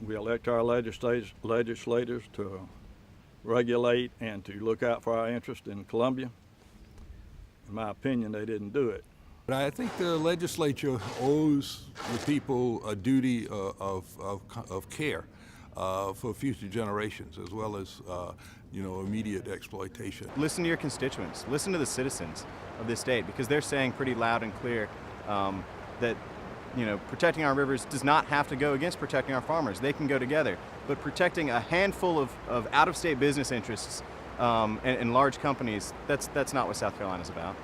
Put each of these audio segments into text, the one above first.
We elect our legislators to regulate and to look out for our interest in Columbia. In my opinion, they didn't do it. But I think the legislature owes the people a duty of care for future generations, as well as immediate exploitation. Listen to your constituents. Listen to the citizens of this state, because they're saying pretty loud and clear that protecting our rivers does not have to go against protecting our farmers. They can go together. But protecting a handful of out-of-state business interests and large companies, that's not what South Carolina's about.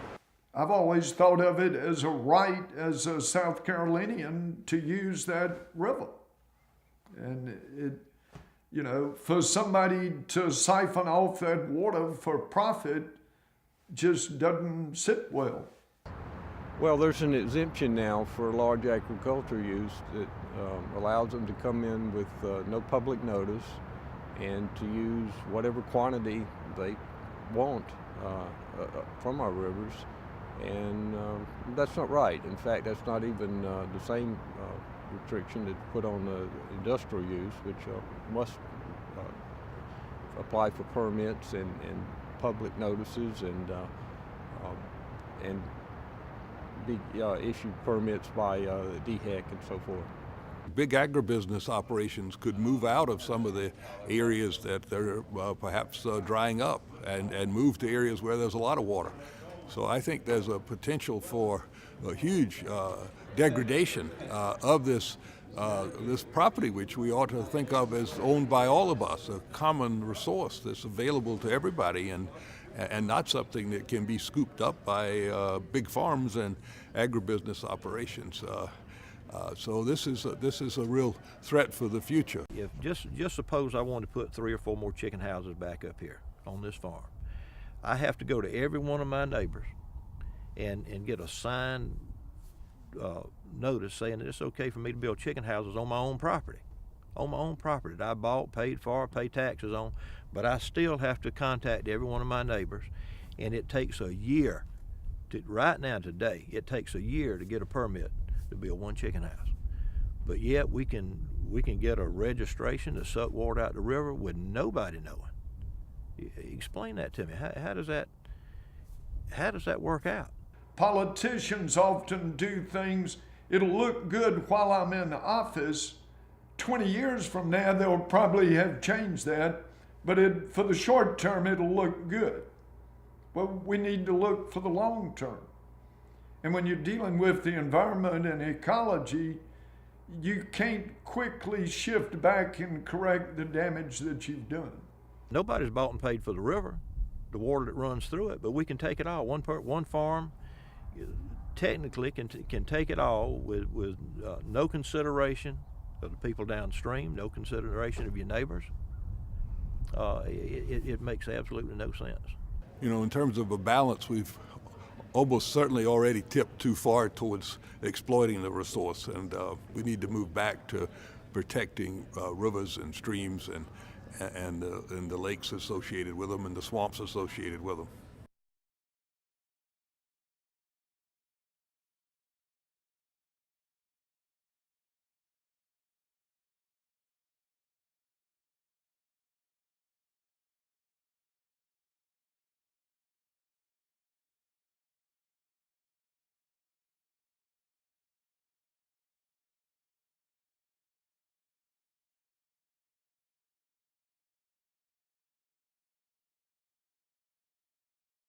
I've always thought of it as a right as a South Carolinian to use that river. And for somebody to siphon off that water for profit just doesn't sit well. Well, there's an exemption now for large agriculture use that allows them to come in with no public notice and to use whatever quantity they want from our rivers. And that's not right. In fact, that's not even the same restriction that's put on industrial use, which must apply for permits and public notices and be issued permits by DHEC and so forth. Big agribusiness operations could move out of some of the areas that they're perhaps drying up and move to areas where there's a lot of water. So I think there's a potential for a huge degradation of this property, which we ought to think of as owned by all of us, a common resource that's available to everybody and not something that can be scooped up by big farms and agribusiness operations. So this is a real threat for the future. If just suppose I wanted to put 3 or 4 more chicken houses back up here on this farm, I have to go to every one of my neighbors and get a signed notice saying that it's okay for me to build chicken houses on my own property. On my own property that I bought, paid for, pay taxes on, but I still have to contact every one of my neighbors, and it takes a year right now today, it takes a year to get a permit to build one chicken house. But yet we can get a registration to suck water out the river with nobody knowing. Explain that to me. How does that work out? Politicians often do things, it'll look good while I'm in office. 20 years from now, they'll probably have changed that, but for the short term, it'll look good. Well, we need to look for the long term. And when you're dealing with the environment and ecology, you can't quickly shift back and correct the damage that you've done. Nobody's bought and paid for the river, the water that runs through it, but we can take it all. One farm technically can take it all with no consideration of the people downstream, no consideration of your neighbors. It makes absolutely no sense. In terms of a balance, we've almost certainly already tipped too far towards exploiting the resource, and we need to move back to protecting rivers and streams and the lakes associated with them and the swamps associated with them.